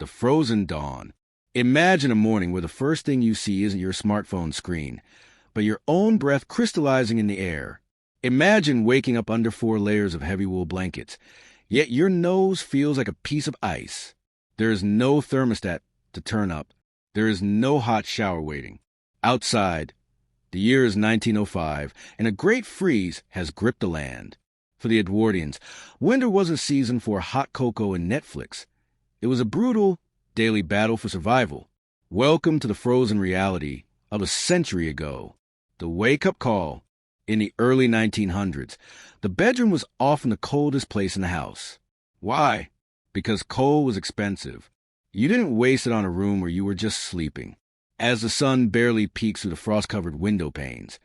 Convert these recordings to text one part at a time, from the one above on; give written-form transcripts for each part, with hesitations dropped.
the frozen dawn. Imagine a morning where the first thing you see isn't your smartphone screen, but your own breath crystallizing in the air. Imagine waking up under 4 layers of heavy wool blankets, yet your nose feels like a piece of ice. There is no thermostat to turn up. There is no hot shower waiting. Outside, the year is 1905, and a great freeze has gripped the land. For the Edwardians, winter wasn't a season for hot cocoa and Netflix. It was a brutal, daily battle for survival. Welcome to the frozen reality of a century ago. The wake-up call. In the early 1900s, the bedroom was often the coldest place in the house. Why? Because coal was expensive. You didn't waste it on a room where you were just sleeping. As the sun barely peeks through the frost-covered window panes,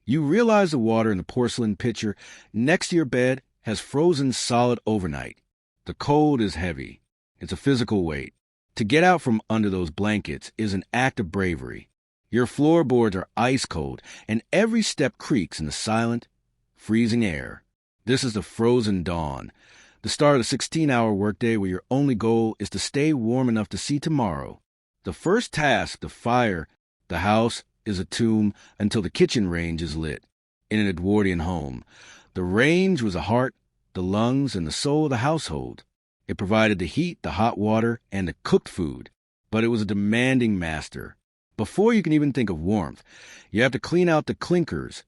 you realize the water in the porcelain pitcher next to your bed has frozen solid overnight. The cold is heavy. It's a physical weight. To get out from under those blankets is an act of bravery. Your floorboards are ice cold, and every step creaks in the silent, freezing air. This is the frozen dawn, the start of the 16-hour workday where your only goal is to stay warm enough to see tomorrow. The first task to fire the house is a tomb until the kitchen range is lit. In an Edwardian home, the range was the heart, the lungs, and the soul of the household. It provided the heat, the hot water, and the cooked food, but it was a demanding master. Before you can even think of warmth, you have to clean out the clinkers,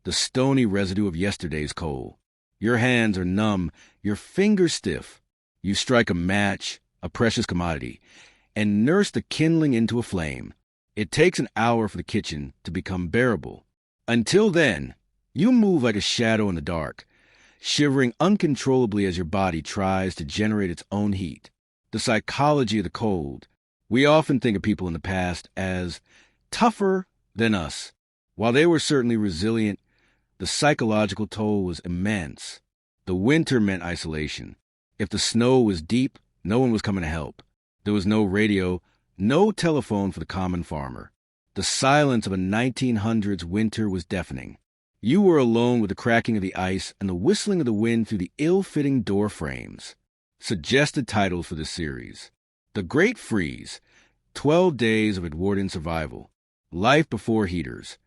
the stony residue of yesterday's coal. Your hands are numb, your fingers stiff. You strike a match, a precious commodity, and nurse the kindling into a flame. It takes an hour for the kitchen to become bearable. Until then, you move like a shadow in the dark, shivering uncontrollably as your body tries to generate its own heat. The psychology of the cold. We often think of people in the past as tougher than us. While they were certainly resilient, the psychological toll was immense. The winter meant isolation. If the snow was deep, no one was coming to help. There was no radio, no telephone for the common farmer. The silence of a 1900s winter was deafening. You were alone with the cracking of the ice and the whistling of the wind through the ill-fitting door frames. Suggested titles for this series: The Great Freeze, 12 Days of Edwardian Survival, Life Before Heaters,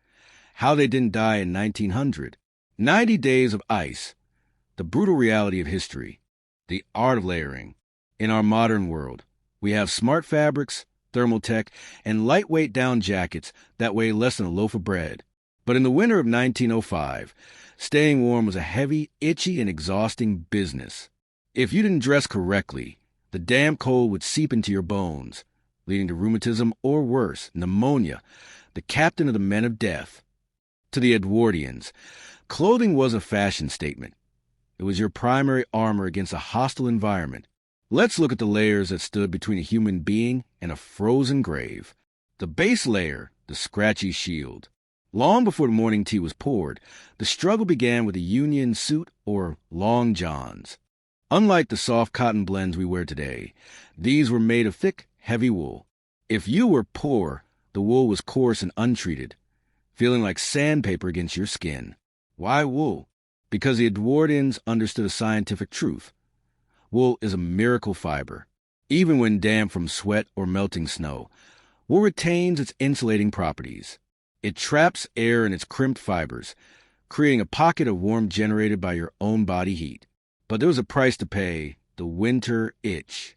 How They Didn't Die in 1900, 90 Days of Ice, The Brutal Reality of History, The Art of Layering. In our modern world, we have smart fabrics, thermal tech, and lightweight down jackets that weigh less than a loaf of bread. But in the winter of 1905, staying warm was a heavy, itchy, and exhausting business. If you didn't dress correctly, the damp cold would seep into your bones, leading to rheumatism or worse, pneumonia, the captain of the men of death. To the Edwardians, clothing was a fashion statement. It was your primary armor against a hostile environment. Let's look at the layers that stood between a human being and a frozen grave. The base layer, the scratchy shield. Long before the morning tea was poured, the struggle began with a union suit or long johns. Unlike the soft cotton blends we wear today, these were made of thick, heavy wool. If you were poor, the wool was coarse and untreated, feeling like sandpaper against your skin. Why wool? Because the Edwardians understood a scientific truth. Wool is a miracle fiber. Even when damp from sweat or melting snow, wool retains its insulating properties. It traps air in its crimped fibers, creating a pocket of warmth generated by your own body heat. But there was a price to pay: the winter itch.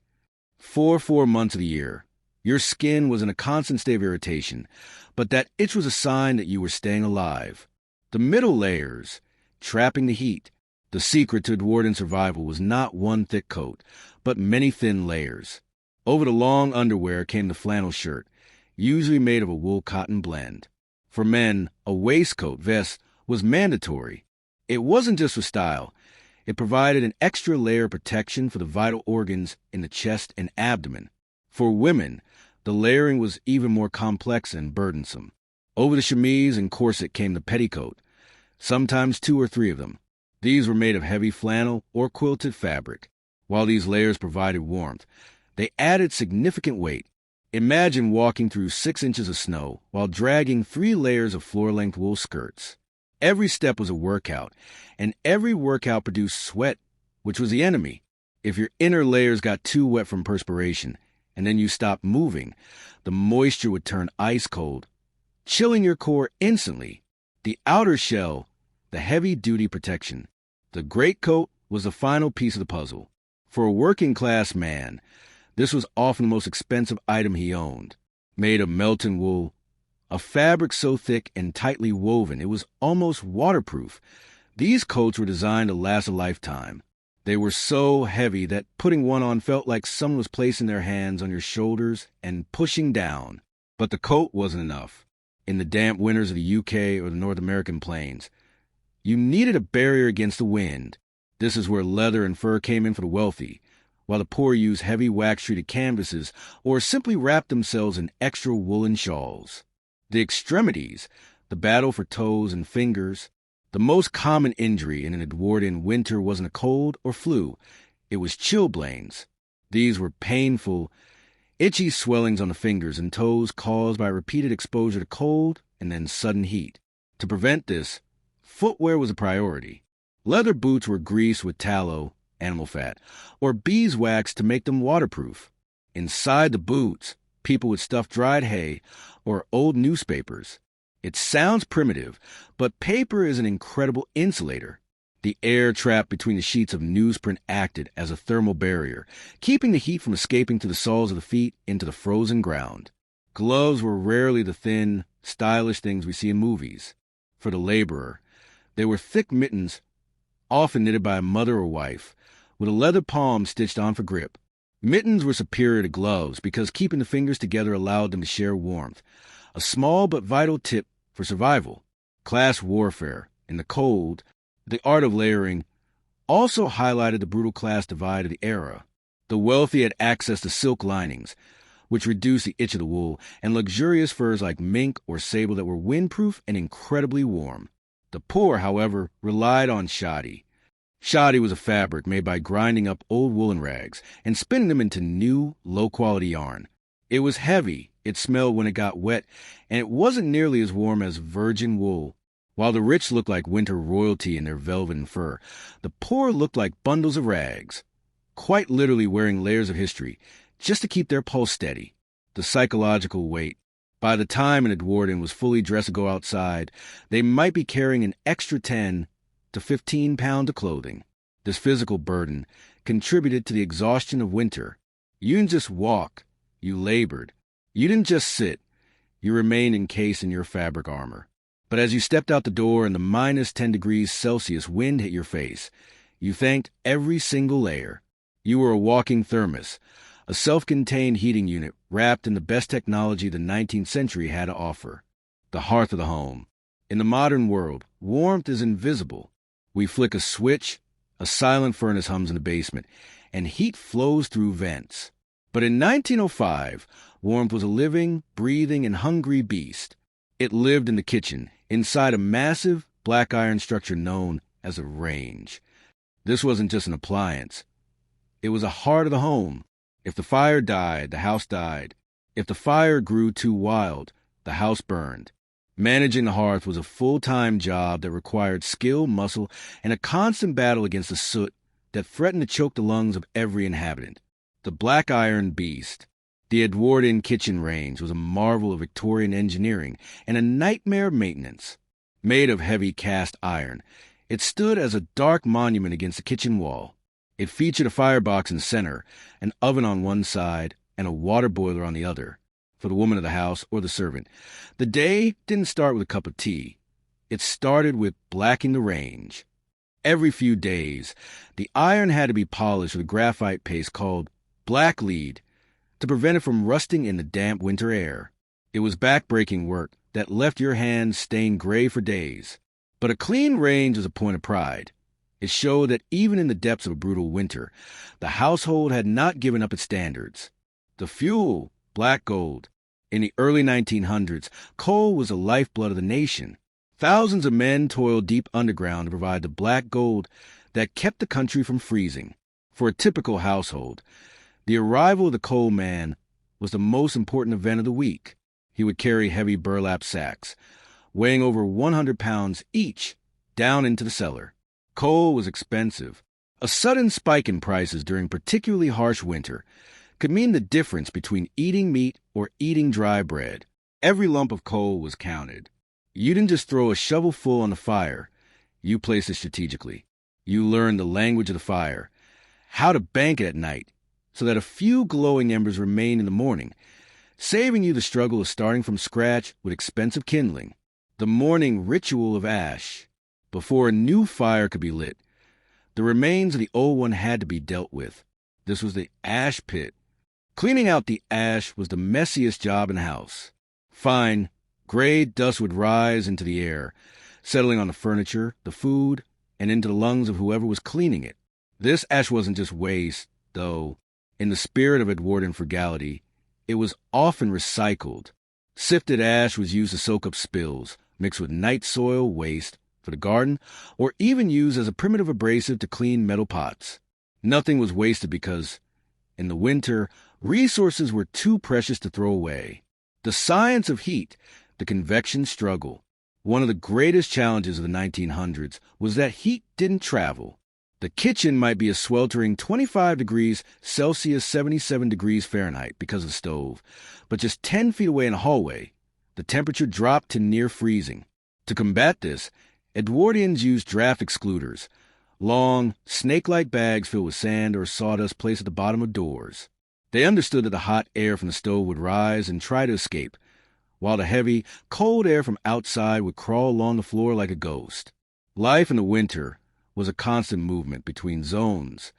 For 4 months of the year, your skin was in a constant state of irritation, but that itch was a sign that you were staying alive. The middle layers, trapping the heat. The secret to Edwardian survival was not one thick coat, but many thin layers. Over the long underwear came the flannel shirt, usually made of a wool-cotton blend. For men, a waistcoat vest was mandatory. It wasn't just for style. It provided an extra layer of protection for the vital organs in the chest and abdomen. For women, the layering was even more complex and burdensome. Over the chemise and corset came the petticoat, sometimes 2 or 3 of them. These were made of heavy flannel or quilted fabric. While these layers provided warmth, they added significant weight. Imagine walking through 6 inches of snow while dragging 3 layers of floor-length wool skirts. Every step was a workout, and every workout produced sweat, which was the enemy. If your inner layers got too wet from perspiration, and then you stopped moving, the moisture would turn ice cold, chilling your core instantly. The outer shell, the heavy-duty protection. The greatcoat was the final piece of the puzzle. For a working-class man, this was often the most expensive item he owned. Made of melting wool, a fabric so thick and tightly woven it was almost waterproof. These coats were designed to last a lifetime. They were so heavy that putting one on felt like someone was placing their hands on your shoulders and pushing down. But the coat wasn't enough. In the damp winters of the UK or the North American plains, you needed a barrier against the wind. This is where leather and fur came in for the wealthy, while the poor used heavy wax-treated canvases or simply wrapped themselves in extra woolen shawls. The extremities, the battle for toes and fingers. The most common injury in an Edwardian winter wasn't a cold or flu. It was chilblains. These were painful, itchy swellings on the fingers and toes caused by repeated exposure to cold and then sudden heat. To prevent this, footwear was a priority. Leather boots were greased with tallow, animal fat, or beeswax to make them waterproof. Inside the boots, people would stuff dried hay or old newspapers. It sounds primitive, but paper is an incredible insulator. The air trapped between the sheets of newsprint acted as a thermal barrier, keeping the heat from escaping to the soles of the feet into the frozen ground. Gloves were rarely the thin, stylish things we see in movies. For the laborer, they were thick mittens, often knitted by a mother or wife, with a leather palm stitched on for grip. Mittens were superior to gloves because keeping the fingers together allowed them to share warmth, a small but vital tip for survival. Class warfare, in the cold, the art of layering, also highlighted the brutal class divide of the era. The wealthy had access to silk linings, which reduced the itch of the wool, and luxurious furs like mink or sable that were windproof and incredibly warm. The poor, however, relied on shoddy. Shoddy was a fabric made by grinding up old woolen rags and spinning them into new, low-quality yarn. It was heavy, it smelled when it got wet, and it wasn't nearly as warm as virgin wool. While the rich looked like winter royalty in their velvet and fur, the poor looked like bundles of rags, quite literally wearing layers of history, just to keep their pulse steady. The psychological weight. By the time an Edwardian was fully dressed to go outside, they might be carrying an extra 10 to 15 pounds of clothing. This physical burden contributed to the exhaustion of winter. You didn't just walk, you labored. You didn't just sit, you remained encased in your fabric armor. But as you stepped out the door and the minus 10 degrees Celsius wind hit your face, you thanked every single layer. You were a walking thermos, a self-contained heating unit wrapped in the best technology the 19th century had to offer. The hearth of the home. In the modern world, warmth is invisible. We flick a switch, a silent furnace hums in the basement, and heat flows through vents. But in 1905, warmth was a living, breathing, and hungry beast. It lived in the kitchen, inside a massive, black iron structure known as a range. This wasn't just an appliance. It was a heart of the home. If the fire died, the house died. If the fire grew too wild, the house burned. Managing the hearth was a full-time job that required skill, muscle, and a constant battle against the soot that threatened to choke the lungs of every inhabitant. The black iron beast. The Edwardian kitchen range was a marvel of Victorian engineering and a nightmare of maintenance. Made of heavy cast iron, it stood as a dark monument against the kitchen wall. It featured a firebox in the center, an oven on one side, and a water boiler on the other, for the woman of the house or the servant. The day didn't start with a cup of tea. It started with blacking the range. Every few days, the iron had to be polished with a graphite paste called black lead to prevent it from rusting in the damp winter air. It was back-breaking work that left your hands stained gray for days. But a clean range was a point of pride. It showed that even in the depths of a brutal winter, the household had not given up its standards. The fuel, black gold. In the early 1900s, coal was the lifeblood of the nation. Thousands of men toiled deep underground to provide the black gold that kept the country from freezing. For a typical household, the arrival of the coal man was the most important event of the week. He would carry heavy burlap sacks, weighing over 100 pounds each, down into the cellar. Coal was expensive. A sudden spike in prices during particularly harsh winter could mean the difference between eating meat or eating dry bread. Every lump of coal was counted. You didn't just throw a shovelful on the fire. You placed it strategically. You learned the language of the fire, how to bank it at night, so that a few glowing embers remained in the morning, saving you the struggle of starting from scratch with expensive kindling. The morning ritual of ash. Before a new fire could be lit, the remains of the old one had to be dealt with. This was the ash pit. Cleaning out the ash was the messiest job in the house. Fine, gray dust would rise into the air, settling on the furniture, the food, and into the lungs of whoever was cleaning it. This ash wasn't just waste, though. In the spirit of Edwardian frugality, it was often recycled. Sifted ash was used to soak up spills, mixed with night soil waste for the garden, or even used as a primitive abrasive to clean metal pots. Nothing was wasted because, in the winter, resources were too precious to throw away. The science of heat, the convection struggle. One of the greatest challenges of the 1900s was that heat didn't travel. The kitchen might be a sweltering 25 degrees Celsius, 77 degrees Fahrenheit because of the stove, but just 10 feet away in a hallway, the temperature dropped to near freezing. To combat this, Edwardians used draft excluders, long, snake-like bags filled with sand or sawdust placed at the bottom of doors. They understood that the hot air from the stove would rise and try to escape, while the heavy, cold air from outside would crawl along the floor like a ghost. Life in the winter was a constant movement between zones.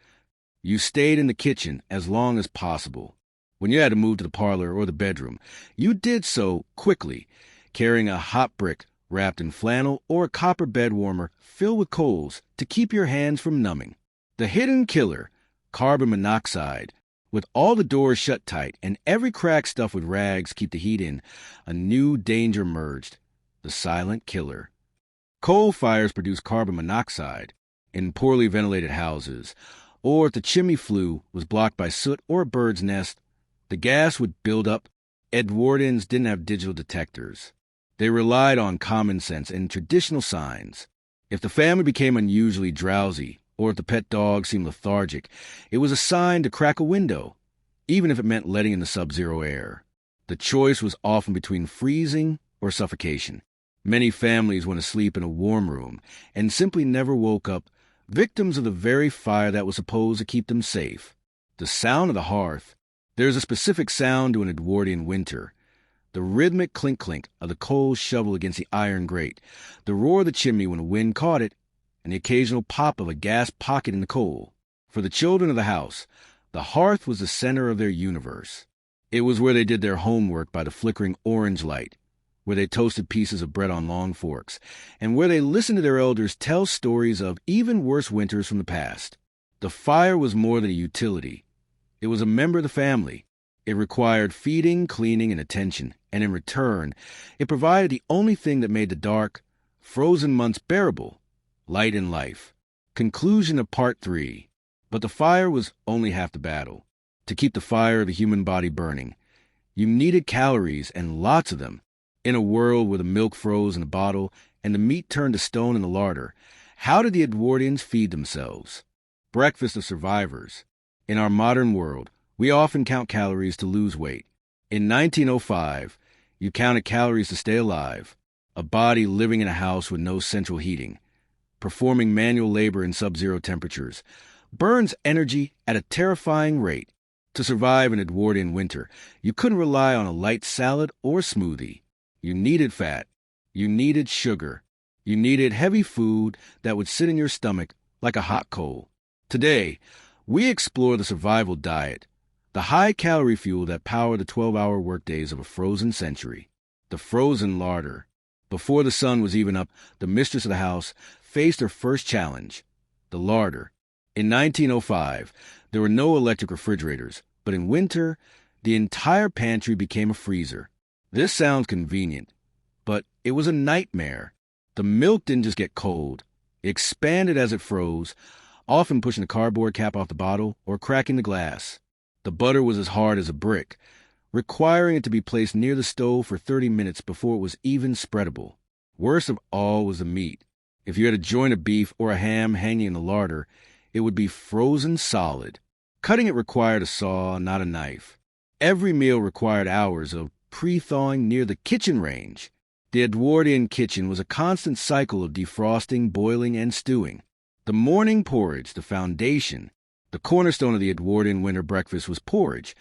You stayed in the kitchen as long as possible. When you had to move to the parlor or the bedroom, you did so quickly, carrying a hot brick wrapped in flannel or a copper bed warmer filled with coals to keep your hands from numbing. The hidden killer, carbon monoxide, with all the doors shut tight and every crack stuffed with rags to keep the heat in, a new danger emerged, the silent killer. Coal fires produce carbon monoxide in poorly ventilated houses, or if the chimney flue was blocked by soot or a bird's nest, the gas would build up. Edwardians didn't have digital detectors. They relied on common sense and traditional signs. If the family became unusually drowsy, or if the pet dog seemed lethargic, it was a sign to crack a window, even if it meant letting in the sub-zero air. The choice was often between freezing or suffocation. Many families went to sleep in a warm room and simply never woke up, victims of the very fire that was supposed to keep them safe. The sound of the hearth. There's a specific sound to an Edwardian winter. The rhythmic clink-clink of the coal shovel against the iron grate, the roar of the chimney when the wind caught it, and the occasional pop of a gas pocket in the coal. For the children of the house, the hearth was the center of their universe. It was where they did their homework by the flickering orange light, where they toasted pieces of bread on long forks, and where they listened to their elders tell stories of even worse winters from the past. The fire was more than a utility. It was a member of the family. It required feeding, cleaning, and attention, and in return, it provided the only thing that made the dark, frozen months bearable. Light in life. Conclusion of Part 3. But the fire was only half the battle. To keep the fire of the human body burning, you needed calories and lots of them. In a world where the milk froze in the bottle and the meat turned to stone in the larder, how did the Edwardians feed themselves? Breakfast of survivors. In our modern world, we often count calories to lose weight. In 1905, you counted calories to stay alive. A body living in a house with no central heating, performing manual labor in sub-zero temperatures, burns energy at a terrifying rate. To survive an Edwardian winter, you couldn't rely on a light salad or smoothie. You needed fat. You needed sugar. You needed heavy food that would sit in your stomach like a hot coal. Today, we explore the survival diet, the high-calorie fuel that powered the 12-hour workdays of a frozen century. The frozen larder. Before the sun was even up, the mistress of the house faced her first challenge, the larder. In 1905, there were no electric refrigerators, but in winter, the entire pantry became a freezer. This sounds convenient, but it was a nightmare. The milk didn't just get cold. It expanded as it froze, often pushing the cardboard cap off the bottle or cracking the glass. The butter was as hard as a brick, requiring it to be placed near the stove for 30 minutes before it was even spreadable. Worst of all was the meat. If you had a joint of beef or a ham hanging in the larder, it would be frozen solid. Cutting it required a saw, not a knife. Every meal required hours of pre-thawing near the kitchen range. The Edwardian kitchen was a constant cycle of defrosting, boiling, and stewing. The morning porridge, the foundation, the cornerstone of the Edwardian winter breakfast was porridge,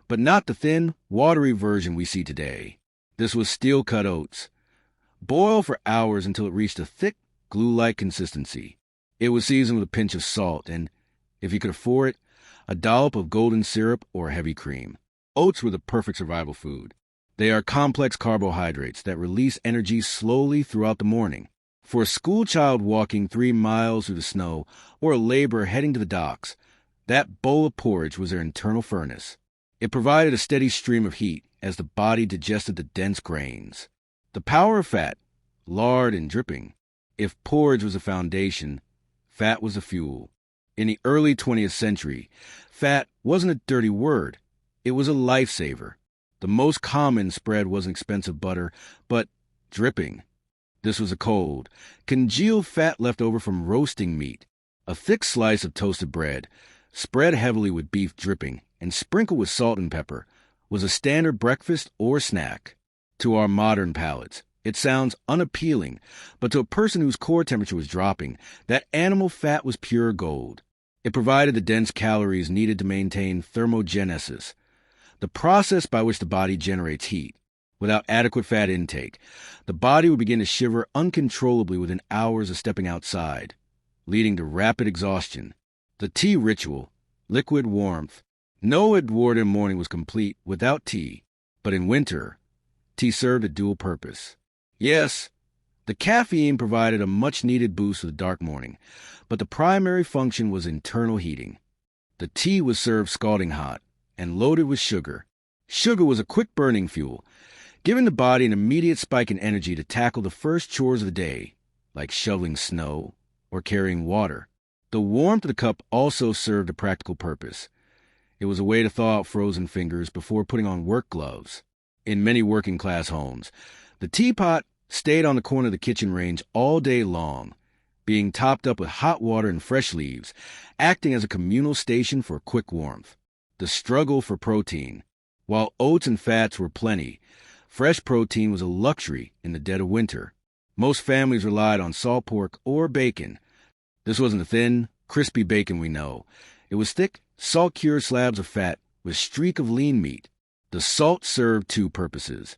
but not the thin, watery version we see today. This was steel-cut oats. Boil for hours until it reached a thick, glue-like consistency. It was seasoned with a pinch of salt and, if you could afford it, a dollop of golden syrup or heavy cream. Oats were the perfect survival food. They are complex carbohydrates that release energy slowly throughout the morning. For a schoolchild walking 3 miles through the snow or a laborer heading to the docks, that bowl of porridge was their internal furnace. It provided a steady stream of heat as the body digested the dense grains. The power of fat, lard and dripping. If porridge was a foundation, fat was a fuel. In the early 20th century, fat wasn't a dirty word. It was a lifesaver. The most common spread wasn't expensive butter, but dripping. This was a cold, congealed fat left over from roasting meat. A thick slice of toasted bread, spread heavily with beef dripping and sprinkled with salt and pepper, was a standard breakfast or snack. To our modern palates, it sounds unappealing, but to a person whose core temperature was dropping, that animal fat was pure gold. It provided the dense calories needed to maintain thermogenesis, the process by which the body generates heat. Without adequate fat intake, the body would begin to shiver uncontrollably within hours of stepping outside, leading to rapid exhaustion. The tea ritual, liquid warmth. No Edwardian morning was complete without tea, but in winter, tea served a dual purpose. Yes, the caffeine provided a much-needed boost for the dark morning, but the primary function was internal heating. The tea was served scalding hot and loaded with sugar. Sugar was a quick-burning fuel, giving the body an immediate spike in energy to tackle the first chores of the day, like shoveling snow or carrying water. The warmth of the cup also served a practical purpose. It was a way to thaw out frozen fingers before putting on work gloves. In many working-class homes, the teapot stayed on the corner of the kitchen range all day long, being topped up with hot water and fresh leaves, acting as a communal station for quick warmth. The struggle for protein. While oats and fats were plenty, fresh protein was a luxury in the dead of winter. Most families relied on salt pork or bacon. This wasn't the thin, crispy bacon we know. It was thick, salt-cured slabs of fat with a streak of lean meat. The salt served two purposes.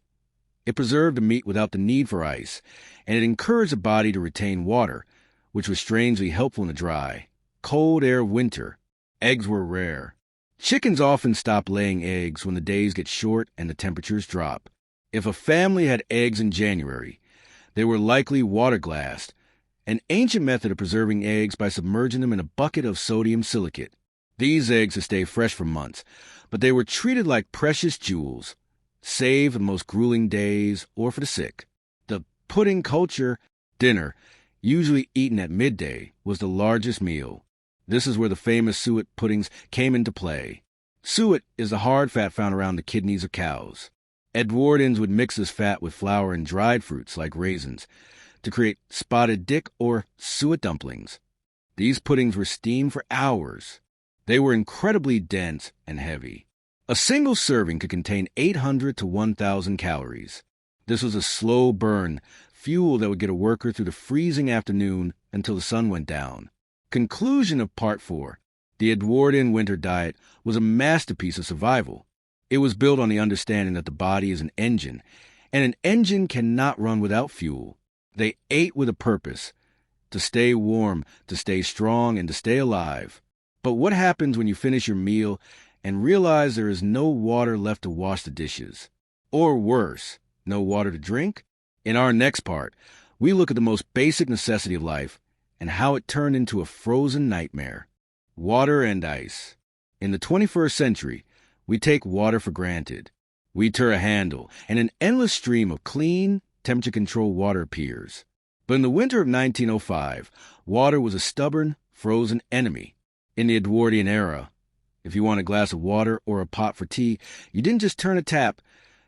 It preserved the meat without the need for ice, and it encouraged the body to retain water, which was strangely helpful in the dry, cold air of winter. Eggs were rare. Chickens often stop laying eggs when the days get short and the temperatures drop. If a family had eggs in January, they were likely water-glassed, an ancient method of preserving eggs by submerging them in a bucket of sodium silicate. These eggs would stay fresh for months, but they were treated like precious jewels, saved for the most grueling days or for the sick. The pudding culture, dinner, usually eaten at midday, was the largest meal. This is where the famous suet puddings came into play. Suet is the hard fat found around the kidneys of cows. Edwardians would mix this fat with flour and dried fruits like raisins to create spotted dick or suet dumplings. These puddings were steamed for hours. They were incredibly dense and heavy. A single serving could contain 800 to 1,000 calories. This was a slow burn, fuel that would get a worker through the freezing afternoon until the sun went down. Conclusion of Part 4. The Edwardian winter diet was a masterpiece of survival. It was built on the understanding that the body is an engine, and an engine cannot run without fuel. They ate with a purpose, to stay warm, to stay strong, and to stay alive. But what happens when you finish your meal and realize there is no water left to wash the dishes? Or worse, no water to drink? In our next part, we look at the most basic necessity of life and how it turned into a frozen nightmare. Water and ice. In the 21st century, we take water for granted. We turn a handle, and an endless stream of clean, temperature-controlled water appears. But in the winter of 1905, water was a stubborn, frozen enemy. In the Edwardian era, if you want a glass of water or a pot for tea, you didn't just turn a tap,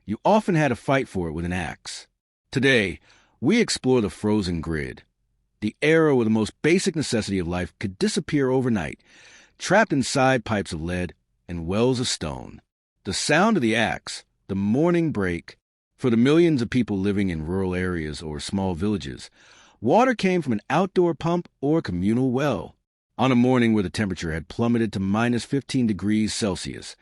you often had to fight for it with an axe. Today, we explore the frozen grid, the era where the most basic necessity of life could disappear overnight, trapped inside pipes of lead and wells of stone. The sound of the axe, the morning break, for the millions of people living in rural areas or small villages, water came from an outdoor pump or communal well. On a morning where the temperature had plummeted to minus 15 degrees Celsius,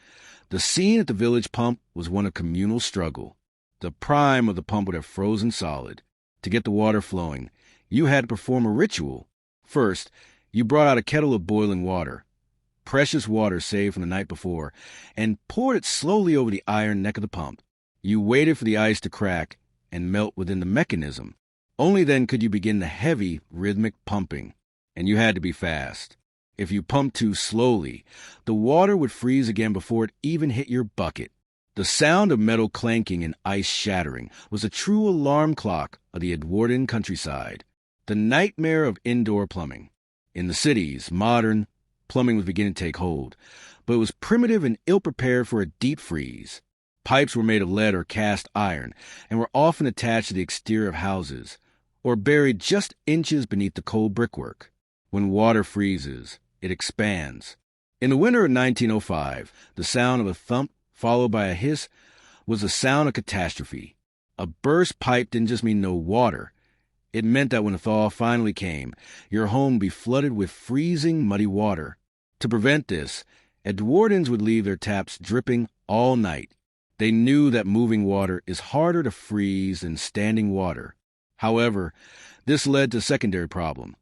the scene at the village pump was one of communal struggle. The prime of the pump would have frozen solid. To get the water flowing, you had to perform a ritual. First, you brought out a kettle of boiling water, precious water saved from the night before, and poured it slowly over the iron neck of the pump. You waited for the ice to crack and melt within the mechanism. Only then could you begin the heavy, rhythmic pumping, and you had to be fast. If you pumped too slowly, the water would freeze again before it even hit your bucket. The sound of metal clanking and ice shattering was a true alarm clock of the Edwardian countryside, the nightmare of indoor plumbing. In the cities, modern plumbing was beginning to take hold, but it was primitive and ill-prepared for a deep freeze. Pipes were made of lead or cast iron and were often attached to the exterior of houses or buried just inches beneath the cold brickwork. When water freezes, it expands. In the winter of 1905, the sound of a thump followed by a hiss was the sound of catastrophe. A burst pipe didn't just mean no water. It meant that when the thaw finally came, your home would be flooded with freezing, muddy water. To prevent this, Edwardians would leave their taps dripping all night. They knew that moving water is harder to freeze than standing water. However, this led to a secondary problem.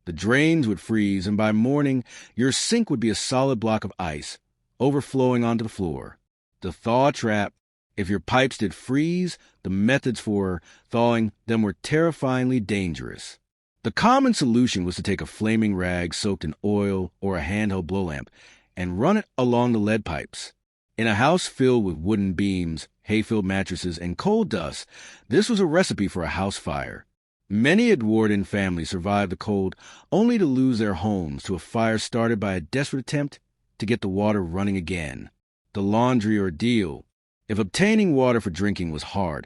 The drains would freeze, and by morning, your sink would be a solid block of ice, overflowing onto the floor. The thaw trap. If your pipes did freeze, the methods for thawing them were terrifyingly dangerous. The common solution was to take a flaming rag soaked in oil or a handheld blow lamp and run it along the lead pipes. In a house filled with wooden beams, hay-filled mattresses, and coal dust, this was a recipe for a house fire. Many Edwardian families survived the cold only to lose their homes to a fire started by a desperate attempt to get the water running again. The laundry ordeal. If obtaining water for drinking was hard,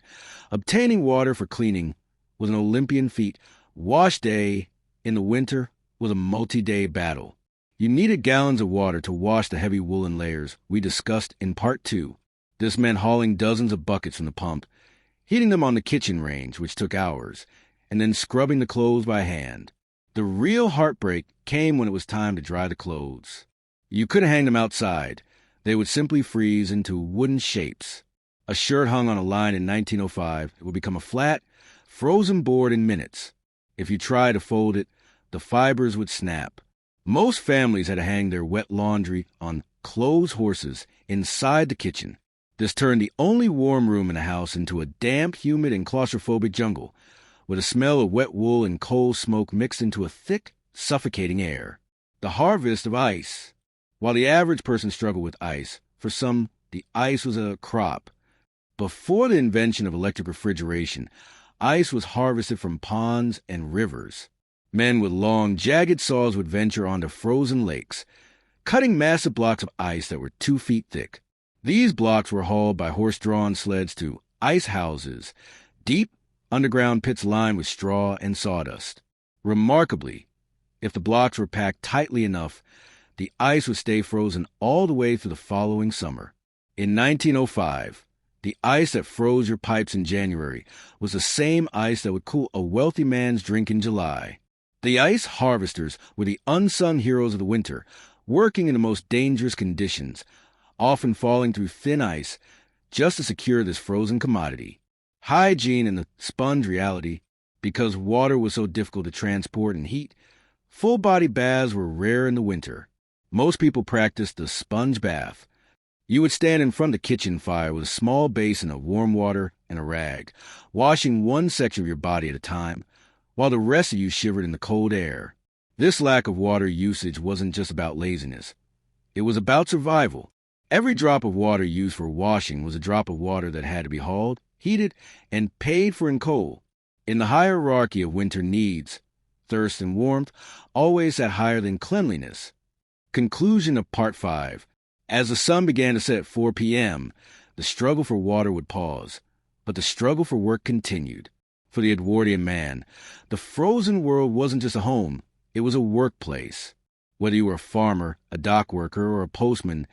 obtaining water for cleaning was an Olympian feat. Wash day in the winter was a multi-day battle. You needed gallons of water to wash the heavy woolen layers we discussed in Part 2. This meant hauling dozens of buckets from the pump, heating them on the kitchen range, which took hours, and then scrubbing the clothes by hand. The real heartbreak came when it was time to dry the clothes. You couldn't hang them outside. They would simply freeze into wooden shapes. A shirt hung on a line in 1905, it would become a flat, frozen board in minutes. If you tried to fold it, the fibers would snap. Most families had to hang their wet laundry on clothes horses inside the kitchen. This turned the only warm room in the house into a damp, humid, and claustrophobic jungle, with a smell of wet wool and coal smoke mixed into a thick, suffocating air. The harvest of ice. While the average person struggled with ice, for some, the ice was a crop. Before the invention of electric refrigeration, ice was harvested from ponds and rivers. Men with long, jagged saws would venture onto frozen lakes, cutting massive blocks of ice that were 2 feet thick. These blocks were hauled by horse-drawn sleds to ice houses, deep underground pits lined with straw and sawdust. Remarkably, if the blocks were packed tightly enough, the ice would stay frozen all the way through the following summer. In 1905, the ice that froze your pipes in January was the same ice that would cool a wealthy man's drink in July. The ice harvesters were the unsung heroes of the winter, working in the most dangerous conditions, often falling through thin ice just to secure this frozen commodity. Hygiene and the sponge reality. Because water was so difficult to transport and heat, full-body baths were rare in the winter. Most people practiced the sponge bath. You would stand in front of the kitchen fire with a small basin of warm water and a rag, washing one section of your body at a time, while the rest of you shivered in the cold air. This lack of water usage wasn't just about laziness. It was about survival. Every drop of water used for washing was a drop of water that had to be hauled, heated, and paid for in coal. In the hierarchy of winter needs, thirst and warmth always sat higher than cleanliness. Conclusion of Part 5. As the sun began to set at 4 p.m., the struggle for water would pause, but the struggle for work continued. For the Edwardian man, the frozen world wasn't just a home, it was a workplace. Whether you were a farmer, a dock worker, or a postman,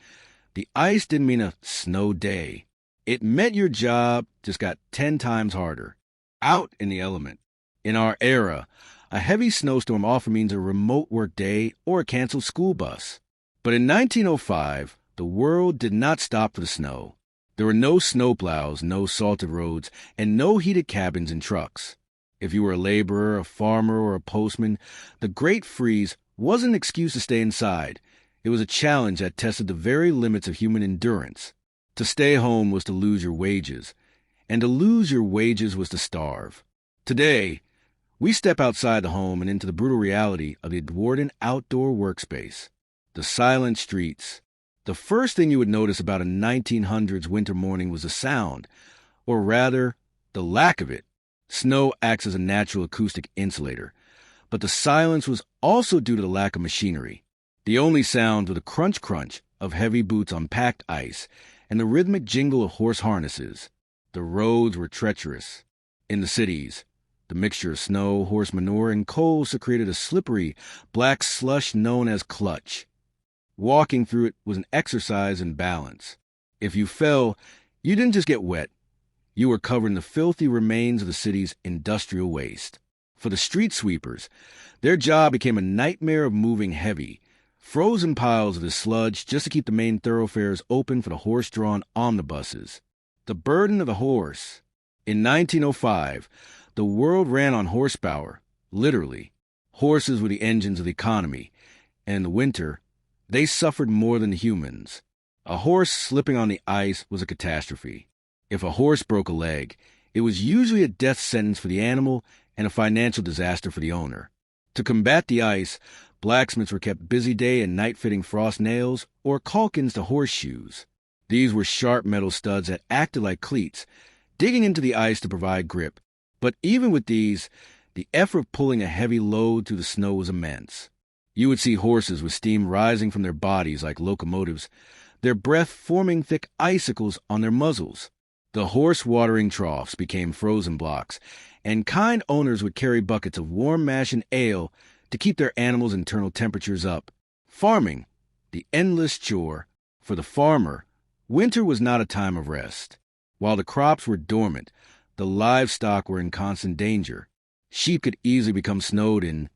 the ice didn't mean a snow day. It meant your job just got 10 times harder. Out in the element. In our era, a heavy snowstorm often means a remote work day or a canceled school bus. But in 1905, the world did not stop for the snow. There were no snowplows, no salted roads, and no heated cabins and trucks. If you were a laborer, a farmer, or a postman, the Great Freeze wasn't an excuse to stay inside. It was a challenge that tested the very limits of human endurance. To stay home was to lose your wages, and to lose your wages was to starve. Today, we step outside the home and into the brutal reality of the Edwardian outdoor workspace. The silent streets. The first thing you would notice about a 1900s winter morning was the sound, or rather, the lack of it. Snow acts as a natural acoustic insulator, but the silence was also due to the lack of machinery. The only sounds were the crunch-crunch of heavy boots on packed ice and the rhythmic jingle of horse harnesses. The roads were treacherous. In the cities, the mixture of snow, horse manure, and coal secreted a slippery, black slush known as clutch. Walking through it was an exercise in balance. If you fell, you didn't just get wet. You were covered in the filthy remains of the city's industrial waste. For the street sweepers, their job became a nightmare of moving heavy, frozen piles of this sludge just to keep the main thoroughfares open for the horse-drawn omnibuses. The burden of the horse. In 1905, the world ran on horsepower, literally. Horses were the engines of the economy, and in the winter, they suffered more than the humans. A horse slipping on the ice was a catastrophe. If a horse broke a leg, it was usually a death sentence for the animal and a financial disaster for the owner. To combat the ice, blacksmiths were kept busy day and night fitting frost nails or calkins to horseshoes. These were sharp metal studs that acted like cleats, digging into the ice to provide grip. But even with these, the effort of pulling a heavy load through the snow was immense. You would see horses with steam rising from their bodies like locomotives, their breath forming thick icicles on their muzzles. The horse watering troughs became frozen blocks, and kind owners would carry buckets of warm mash and ale to keep their animals' internal temperatures up. Farming, the endless chore. For the farmer, winter was not a time of rest. While the crops were dormant, the livestock were in constant danger. Sheep could easily become snowed in,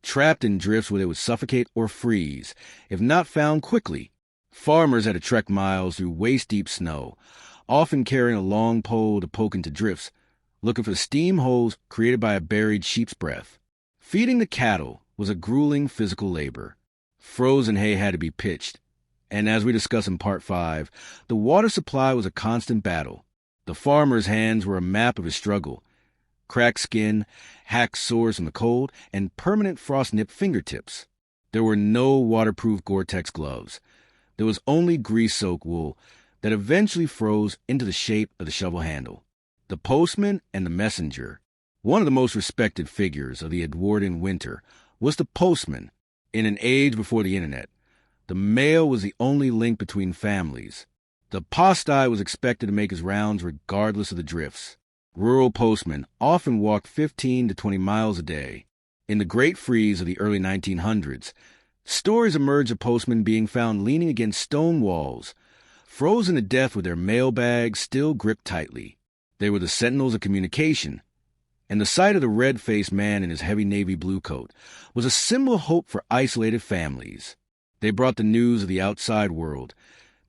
trapped in drifts where they would suffocate or freeze, if not found quickly. Farmers had to trek miles through waist-deep snow, often carrying a long pole to poke into drifts, looking for the steam holes created by a buried sheep's breath. Feeding the cattle was a grueling physical labor. Frozen hay had to be pitched, and as we discuss in Part 5, the water supply was a constant battle. The farmer's hands were a map of his struggle. Cracked skin, hacked sores from the cold, and permanent frost-nipped fingertips. There were no waterproof Gore-Tex gloves. There was only grease-soaked wool that eventually froze into the shape of the shovel handle. The postman and the messenger. One of the most respected figures of the Edwardian winter was the postman. In an age before the internet, the mail was the only link between families. The postie was expected to make his rounds regardless of the drifts. Rural postmen often walked 15 to 20 miles a day. In the Great Freeze of the early 1900s, stories emerged of postmen being found leaning against stone walls, frozen to death with their mailbags still gripped tightly. They were the sentinels of communication, and the sight of the red-faced man in his heavy navy blue coat was a symbol of hope for isolated families. They brought the news of the outside world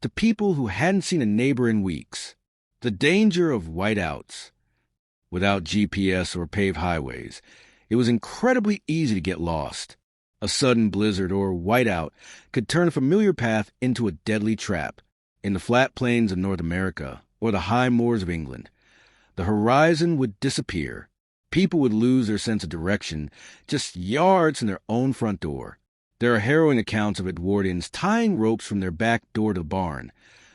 to people who hadn't seen a neighbor in weeks. The danger of whiteouts. Without GPS or paved highways, it was incredibly easy to get lost. A sudden blizzard or whiteout could turn a familiar path into a deadly trap. In the flat plains of North America or the high moors of England, the horizon would disappear. People would lose their sense of direction just yards from their own front door. There are harrowing accounts of Edwardians tying ropes from their back door to the barn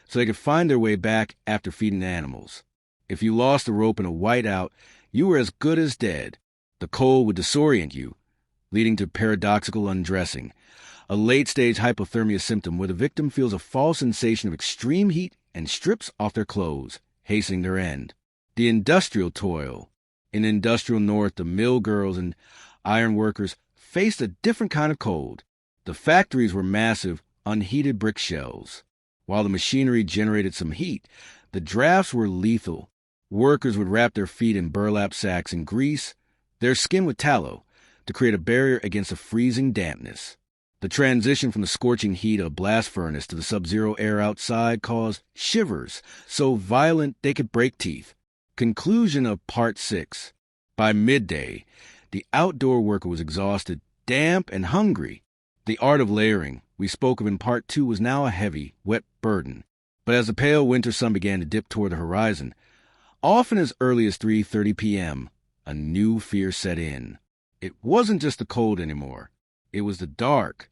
so they could find their way back after feeding the animals. If you lost the rope in a whiteout, you were as good as dead. The cold would disorient you, leading to paradoxical undressing, a late-stage hypothermia symptom where the victim feels a false sensation of extreme heat and strips off their clothes, hastening their end. The industrial toil. In the industrial north, the mill girls and iron workers faced a different kind of cold. The factories were massive, unheated brick shells. While the machinery generated some heat, the drafts were lethal. Workers would wrap their feet in burlap sacks and grease their skin with tallow to create a barrier against the freezing dampness. The transition from the scorching heat of a blast furnace to the sub-zero air outside caused shivers so violent they could break teeth. Conclusion of Part 6. By midday, the outdoor worker was exhausted, damp, and hungry. The art of layering we spoke of in Part 2 was now a heavy, wet burden. But as the pale winter sun began to dip toward the horizon, often as early as 3:30 p.m., a new fear set in. It wasn't just the cold anymore. It was the dark.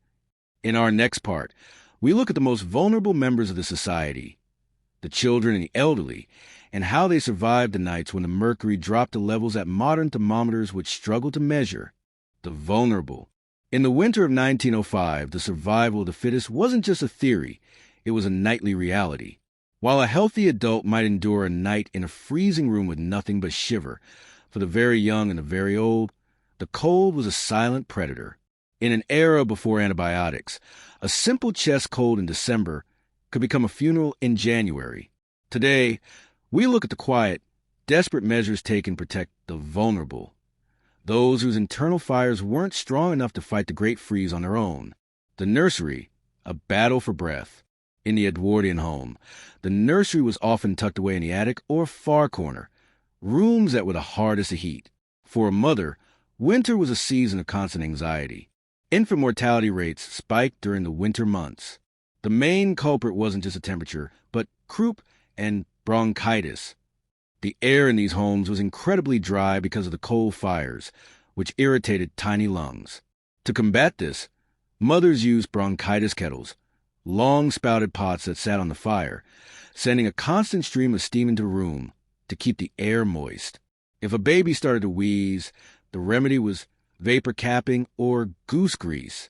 In our next part, we look at the most vulnerable members of the society, the children and the elderly, and how they survived the nights when the mercury dropped to levels that modern thermometers would struggle to measure. The vulnerable. In the winter of 1905, the survival of the fittest wasn't just a theory, it was a nightly reality. While a healthy adult might endure a night in a freezing room with nothing but shiver, for the very young and the very old, the cold was a silent predator. In an era before antibiotics, a simple chest cold in December could become a funeral in January. Today, we look at the quiet, desperate measures taken to protect the vulnerable, those whose internal fires weren't strong enough to fight the great freeze on their own. The nursery, a battle for breath. In the Edwardian home, the nursery was often tucked away in the attic or far corner, rooms that were the hardest to heat. For a mother, winter was a season of constant anxiety. Infant mortality rates spiked during the winter months. The main culprit wasn't just the temperature, but croup and bronchitis. The air in these homes was incredibly dry because of the coal fires, which irritated tiny lungs. To combat this, mothers used bronchitis kettles, long-spouted pots that sat on the fire, sending a constant stream of steam into the room to keep the air moist. If a baby started to wheeze, the remedy was vapor capping or goose grease.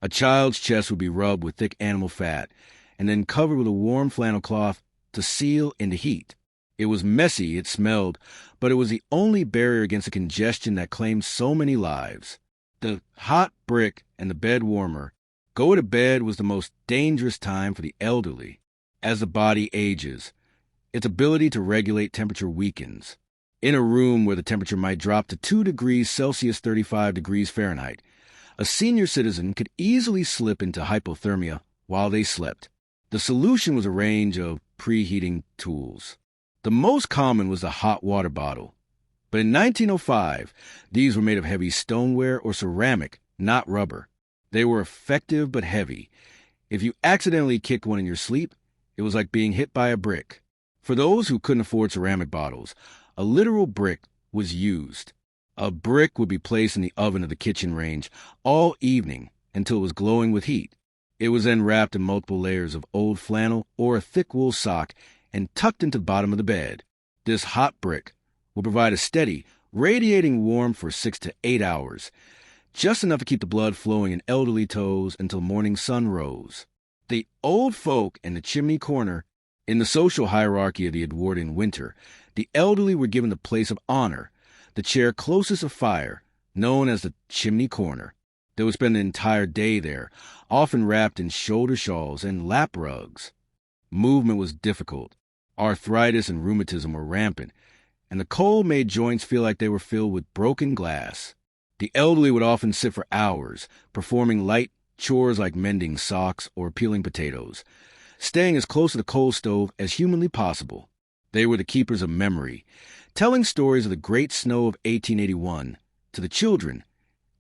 A child's chest would be rubbed with thick animal fat and then covered with a warm flannel cloth to seal in the heat. It was messy, it smelled, but it was the only barrier against the congestion that claimed so many lives. The hot brick and the bed warmer. Go to bed was the most dangerous time for the elderly. As the body ages, its ability to regulate temperature weakens. In a room where the temperature might drop to 2 degrees Celsius 35 degrees Fahrenheit, a senior citizen could easily slip into hypothermia while they slept. The solution was a range of preheating tools. The most common was the hot water bottle. But in 1905, these were made of heavy stoneware or ceramic, not rubber. They were effective but heavy. If you accidentally kicked one in your sleep, it was like being hit by a brick. For those who couldn't afford ceramic bottles, a literal brick was used. A brick would be placed in the oven of the kitchen range all evening until it was glowing with heat. It was then wrapped in multiple layers of old flannel or a thick wool sock and tucked into the bottom of the bed. This hot brick will provide a steady, radiating warmth for 6 to 8 hours, just enough to keep the blood flowing in elderly toes until morning sun rose. The old folk in the chimney corner. In the social hierarchy of the Edwardian winter, the elderly were given the place of honor, the chair closest of fire, known as the chimney corner. They would spend the entire day there, often wrapped in shoulder shawls and lap rugs. Movement was difficult. Arthritis and rheumatism were rampant, and the cold made joints feel like they were filled with broken glass. The elderly would often sit for hours, performing light chores like mending socks or peeling potatoes, staying as close to the coal stove as humanly possible. They were the keepers of memory, telling stories of the great snow of 1881 to the children,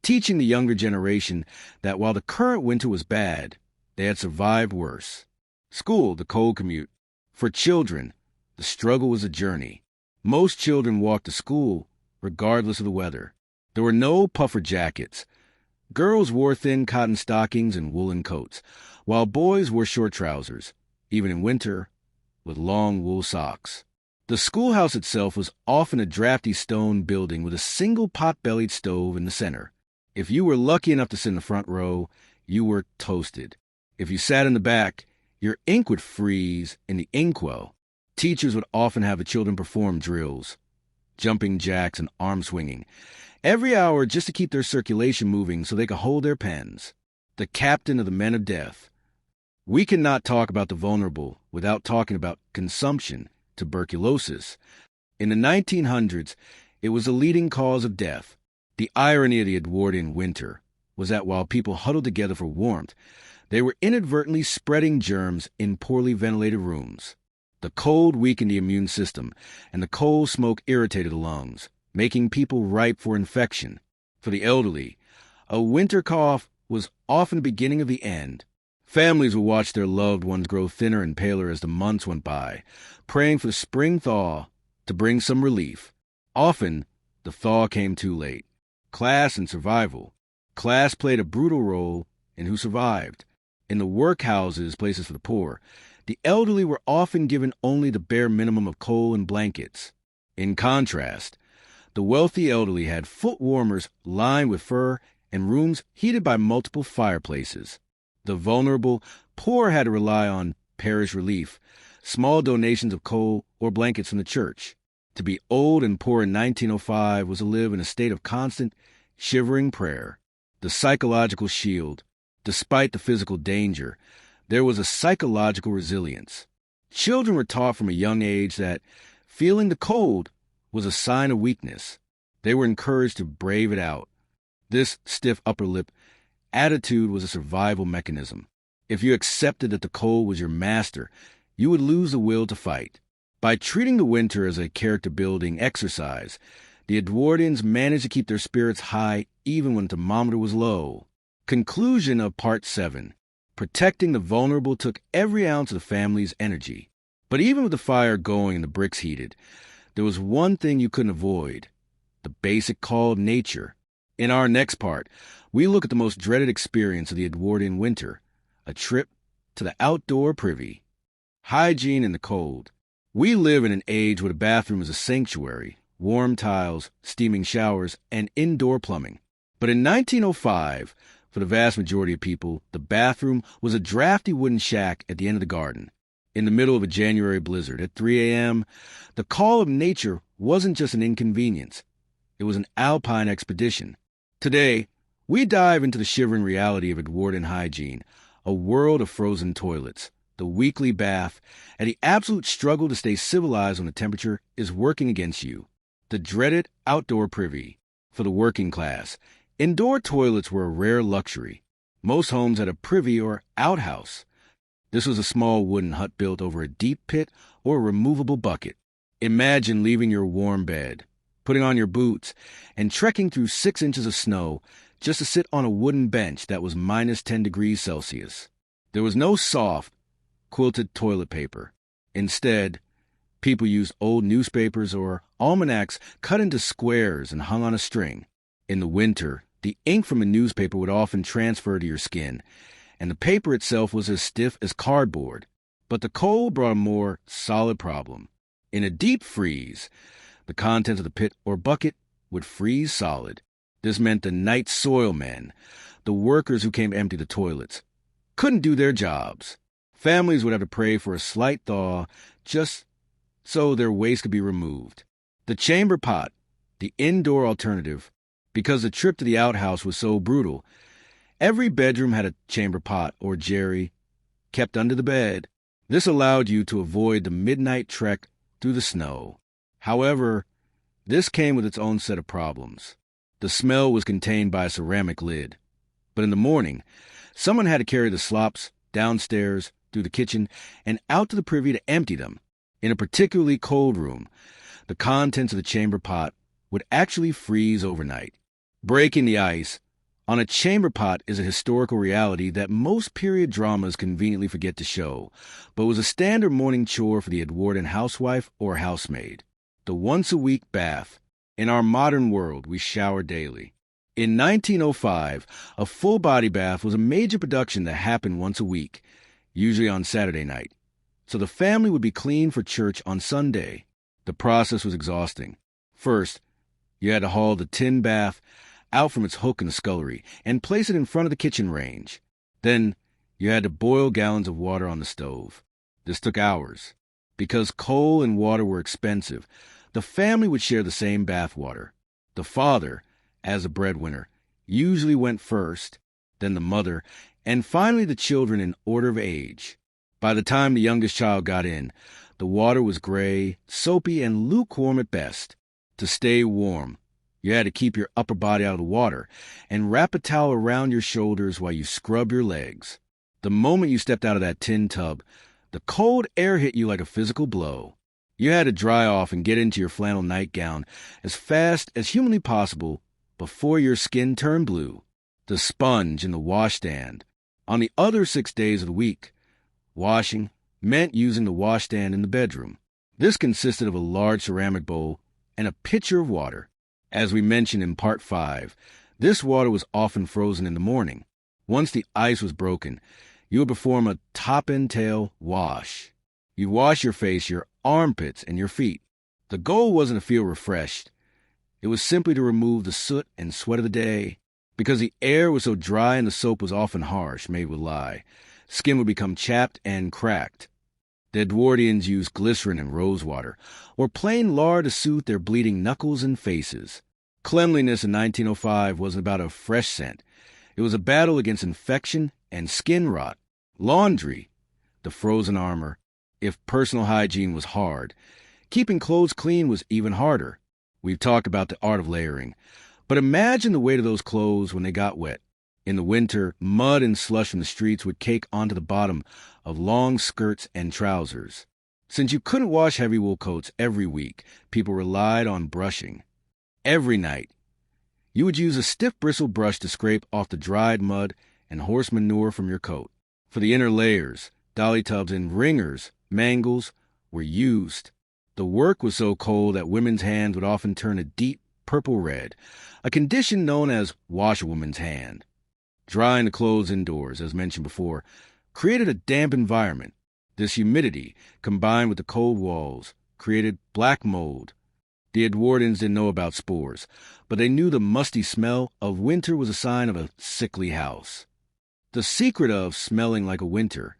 teaching the younger generation that while the current winter was bad, they had survived worse. School, the cold commute. For children, the struggle was a journey. Most children walked to school, regardless of the weather. There were no puffer jackets. Girls wore thin cotton stockings and woolen coats, while boys wore short trousers, even in winter, with long wool socks. The schoolhouse itself was often a drafty stone building with a single pot-bellied stove in the center. If you were lucky enough to sit in the front row, you were toasted. If you sat in the back, your ink would freeze in the inkwell. Teachers would often have the children perform drills, jumping jacks and arm swinging, every hour just to keep their circulation moving so they could hold their pens. the captain of the men of death. We cannot talk about the vulnerable without talking about consumption, tuberculosis. In the 1900s, it was the leading cause of death. The irony of the Edwardian winter was that while people huddled together for warmth, they were inadvertently spreading germs in poorly ventilated rooms. The cold weakened the immune system, and the coal smoke irritated the lungs, making people ripe for infection. For the elderly, a winter cough was often the beginning of the end. Families would watch their loved ones grow thinner and paler as the months went by, praying for the spring thaw to bring some relief. Often, the thaw came too late. Class and survival. Class played a brutal role in who survived. In the workhouses, places for the poor, the elderly were often given only the bare minimum of coal and blankets. In contrast, the wealthy elderly had foot warmers lined with fur and rooms heated by multiple fireplaces. The vulnerable poor had to rely on parish relief, small donations of coal or blankets from the church. To be old and poor in 1905 was to live in a state of constant, shivering prayer. The psychological shield. Despite the physical danger, there was a psychological resilience. Children were taught from a young age that feeling the cold was a sign of weakness. They were encouraged to brave it out. This stiff upper lip attitude was a survival mechanism. If you accepted that the cold was your master, you would lose the will to fight. By treating the winter as a character-building exercise, the Edwardians managed to keep their spirits high even when the thermometer was low. Conclusion of Part 7. Protecting the vulnerable took every ounce of the family's energy. But even with the fire going and the bricks heated, there was one thing you couldn't avoid: the basic call of nature. In our next part, we look at the most dreaded experience of the Edwardian winter, a trip to the outdoor privy. Hygiene in the cold. We live in an age where the bathroom is a sanctuary, warm tiles, steaming showers, and indoor plumbing. But in 1905, for the vast majority of people, the bathroom was a drafty wooden shack at the end of the garden. In the middle of a January blizzard at 3 a.m., the call of nature wasn't just an inconvenience. It was an alpine expedition. Today, we dive into the shivering reality of Edwardian hygiene, a world of frozen toilets, the weekly bath, and the absolute struggle to stay civilized when the temperature is working against you. The dreaded outdoor privy. For the working class, indoor toilets were a rare luxury. Most homes had a privy or outhouse. This was a small wooden hut built over a deep pit or a removable bucket. Imagine leaving your warm bed, putting on your boots, and trekking through 6 inches of snow just to sit on a wooden bench that was minus 10 degrees Celsius. There was no soft, quilted toilet paper. Instead, people used old newspapers or almanacs cut into squares and hung on a string. In the winter, the ink from a newspaper would often transfer to your skin, and the paper itself was as stiff as cardboard. But the cold brought a more solid problem. In a deep freeze, the contents of the pit or bucket would freeze solid. This meant the night soil men, the workers who came to empty the toilets, couldn't do their jobs. Families would have to pray for a slight thaw just so their waste could be removed. The chamber pot, the indoor alternative. Because the trip to the outhouse was so brutal, every bedroom had a chamber pot or jerry kept under the bed. This allowed you to avoid the midnight trek through the snow. However, this came with its own set of problems. The smell was contained by a ceramic lid. But in the morning, someone had to carry the slops downstairs, through the kitchen, and out to the privy to empty them. In a particularly cold room, the contents of the chamber pot would actually freeze overnight. Breaking the ice on a chamber pot is a historical reality that most period dramas conveniently forget to show, but was a standard morning chore for the Edwardian housewife or housemaid. The once-a-week bath. In our modern world, we shower daily. In 1905, a full-body bath was a major production that happened once a week, usually on Saturday night. So the family would be clean for church on Sunday. The process was exhausting. First, you had to haul the tin bath out from its hook in the scullery and place it in front of the kitchen range. Then, you had to boil gallons of water on the stove. This took hours. Because coal and water were expensive, the family would share the same bath water. The father, as a breadwinner, usually went first, then the mother, and finally the children in order of age. By the time the youngest child got in, the water was gray, soapy, and lukewarm at best. To stay warm, you had to keep your upper body out of the water and wrap a towel around your shoulders while you scrub your legs. The moment you stepped out of that tin tub, the cold air hit you like a physical blow. You had to dry off and get into your flannel nightgown as fast as humanly possible before your skin turned blue. The sponge in the washstand. On the other 6 days of the week, washing meant using the washstand in the bedroom. This consisted of a large ceramic bowl and a pitcher of water. As we mentioned in Part 5, this water was often frozen in the morning. Once the ice was broken, you would perform a top-and-tail wash. You'd wash your face, your armpits, and your feet. The goal wasn't to feel refreshed. It was simply to remove the soot and sweat of the day. Because the air was so dry and the soap was often harsh, made with lye, skin would become chapped and cracked. The Edwardians used glycerin and rosewater, or plain lard to soothe their bleeding knuckles and faces. Cleanliness in 1905 wasn't about a fresh scent. It was a battle against infection and skin rot. Laundry, the frozen armor. If personal hygiene was hard, keeping clothes clean was even harder. We've talked about the art of layering. But imagine the weight of those clothes when they got wet. In the winter, mud and slush from the streets would cake onto the bottom of long skirts and trousers. Since you couldn't wash heavy wool coats every week, people relied on brushing. Every night, you would use a stiff bristle brush to scrape off the dried mud and horse manure from your coat. For the inner layers, dolly tubs and wringers, mangles, were used. The work was so cold that women's hands would often turn a deep purple red, a condition known as washerwoman's hand. Drying the clothes indoors, as mentioned before, created a damp environment. This humidity, combined with the cold walls, created black mold. The Edwardians didn't know about spores, but they knew the musty smell of winter was a sign of a sickly house. The secret of smelling like a winter.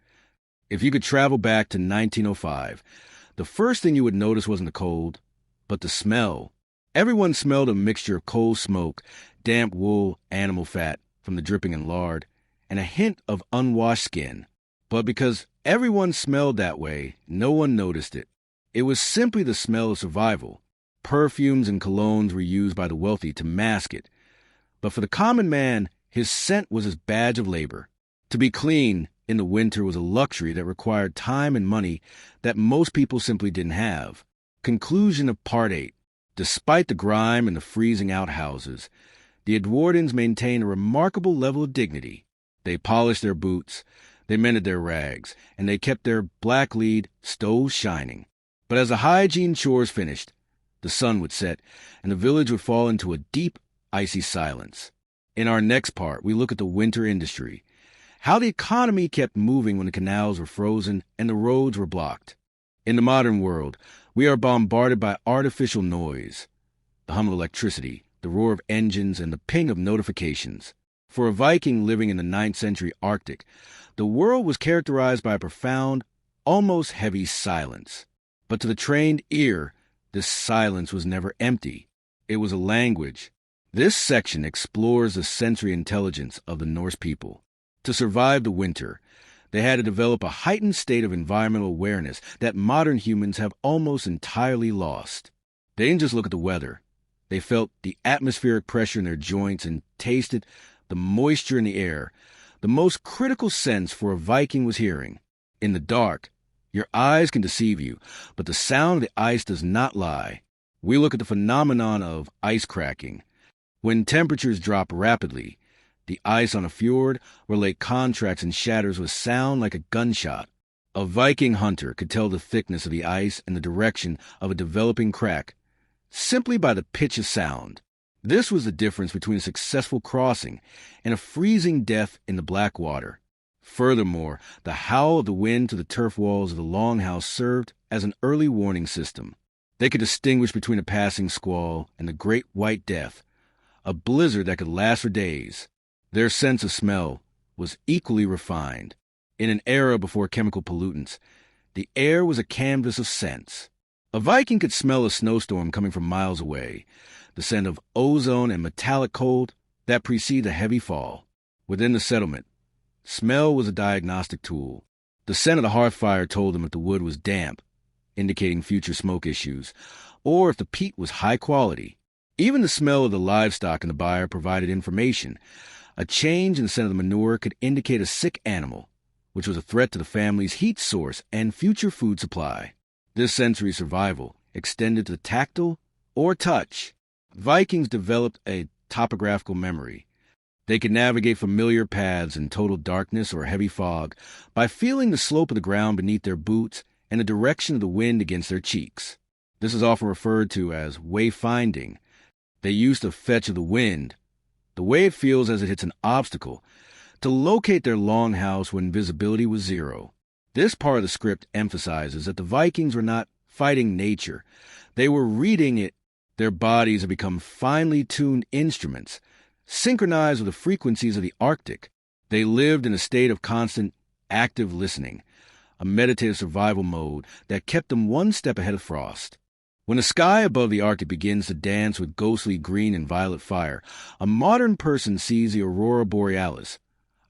If you could travel back to 1905, the first thing you would notice wasn't the cold, but the smell. Everyone smelled a mixture of coal smoke, damp wool, animal fat from the dripping in lard, and a hint of unwashed skin. But because everyone smelled that way, no one noticed it. It was simply the smell of survival. Perfumes and colognes were used by the wealthy to mask it. But for the common man, his scent was his badge of labor. To be clean in the winter was a luxury that required time and money that most people simply didn't have. Conclusion of Part 8. Despite the grime and the freezing outhouses, the Edwardians maintained a remarkable level of dignity. They polished their boots, they mended their rags, and they kept their black lead stoves shining. But as the hygiene chores finished, the sun would set, and the village would fall into a deep, icy silence. In our next part, we look at the winter industry, how the economy kept moving when the canals were frozen and the roads were blocked. In the modern world, we are bombarded by artificial noise, the hum of electricity, the roar of engines, and the ping of notifications. For a Viking living in the 9th century Arctic, the world was characterized by a profound, almost heavy silence. But to the trained ear, this silence was never empty. It was a language. This section explores the sensory intelligence of the Norse people. To survive the winter, they had to develop a heightened state of environmental awareness that modern humans have almost entirely lost. They didn't just look at the weather. They felt the atmospheric pressure in their joints and tasted the moisture in the air. The most critical sense for a Viking was hearing. In the dark, your eyes can deceive you, but the sound of the ice does not lie. We look at the phenomenon of ice cracking. When temperatures drop rapidly, the ice on a fjord or lake contracts and shatters with sound like a gunshot. A Viking hunter could tell the thickness of the ice and the direction of a developing crack simply by the pitch of sound. This was the difference between a successful crossing and a freezing death in the black water. Furthermore, the howl of the wind to the turf walls of the longhouse served as an early warning system. They could distinguish between a passing squall and the great white death, a blizzard that could last for days. Their sense of smell was equally refined. In an era before chemical pollutants, the air was a canvas of scents. A Viking could smell a snowstorm coming from miles away, the scent of ozone and metallic cold that precede a heavy fall. Within the settlement, Smell was a diagnostic tool. The scent of the hearth fire told them if the wood was damp, indicating future smoke issues, or if the peat was high quality. Even the smell of the livestock in the byre provided information. A change in the scent of the manure could indicate a sick animal, which was a threat to the family's heat source and future food supply. This sensory survival extended to the tactile or touch. Vikings developed a topographical memory. They could navigate familiar paths in total darkness or heavy fog by feeling the slope of the ground beneath their boots and the direction of the wind against their cheeks. This is often referred to as wayfinding. They used the fetch of the wind, the way it feels as it hits an obstacle, to locate their longhouse when visibility was zero. This part of the script emphasizes that the Vikings were not fighting nature. They were reading it. Their bodies have become finely tuned instruments, synchronized with the frequencies of the Arctic. They lived in a state of constant, active listening, a meditative survival mode that kept them one step ahead of frost. When the sky above the Arctic begins to dance with ghostly green and violet fire, a modern person sees the aurora borealis,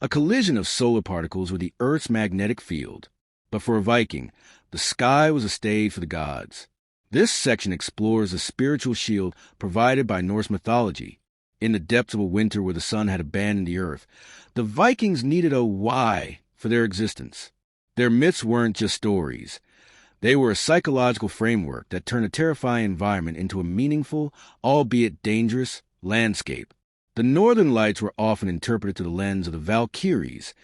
a collision of solar particles with the Earth's magnetic field. But for a Viking, the sky was a stage for the gods. This section explores the spiritual shield provided by Norse mythology. In the depths of a winter where the sun had abandoned the earth, the Vikings needed a why for their existence. Their myths weren't just stories. They were a psychological framework that turned a terrifying environment into a meaningful, albeit dangerous, landscape. The northern lights were often interpreted through the lens of the Valkyries,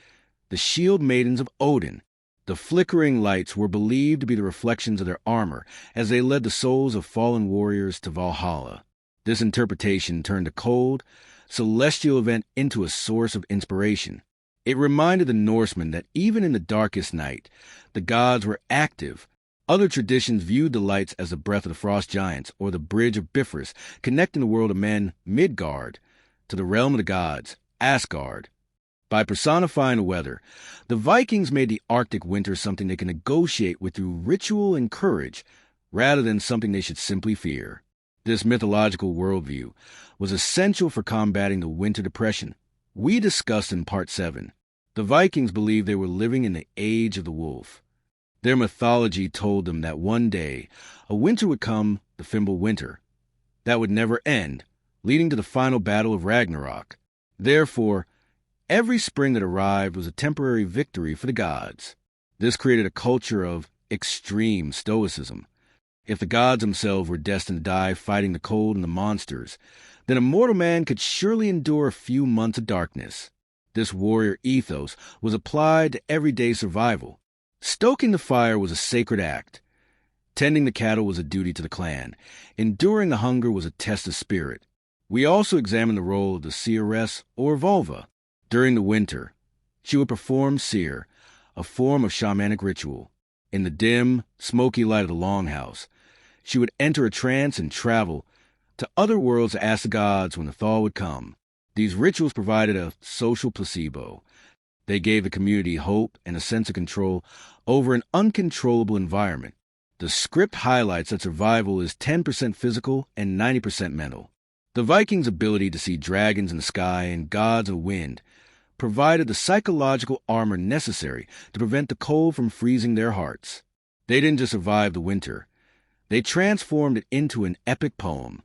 the shield maidens of Odin. The flickering lights were believed to be the reflections of their armor as they led the souls of fallen warriors to Valhalla. This interpretation turned a cold, celestial event into a source of inspiration. It reminded the Norsemen that even in the darkest night, the gods were active. Other traditions viewed the lights as the breath of the frost giants or the bridge of Bifrost, connecting the world of men, Midgard, to the realm of the gods, Asgard. By personifying the weather, the Vikings made the Arctic winter something they could negotiate with through ritual and courage, rather than something they should simply fear. This mythological worldview was essential for combating the winter depression we discussed in Part 7. The Vikings believed they were living in the age of the wolf. Their mythology told them that one day a winter would come, the Fimbul Winter, that would never end, leading to the final battle of Ragnarok. Therefore, every spring that arrived was a temporary victory for the gods. This created a culture of extreme stoicism. If the gods themselves were destined to die fighting the cold and the monsters, then a mortal man could surely endure a few months of darkness. This warrior ethos was applied to everyday survival. Stoking the fire was a sacred act. Tending the cattle was a duty to the clan. Enduring the hunger was a test of spirit. We also examined the role of the seeress or vulva. During the winter, she would perform seer, a form of shamanic ritual. In the dim, smoky light of the longhouse, she would enter a trance and travel to other worlds to ask the gods when the thaw would come. These rituals provided a social placebo. They gave the community hope and a sense of control over an uncontrollable environment. The script highlights that survival is 10% physical and 90% mental. The Vikings' ability to see dragons in the sky and gods of wind provided the psychological armor necessary to prevent the cold from freezing their hearts. They didn't just survive the winter. They transformed it into an epic poem.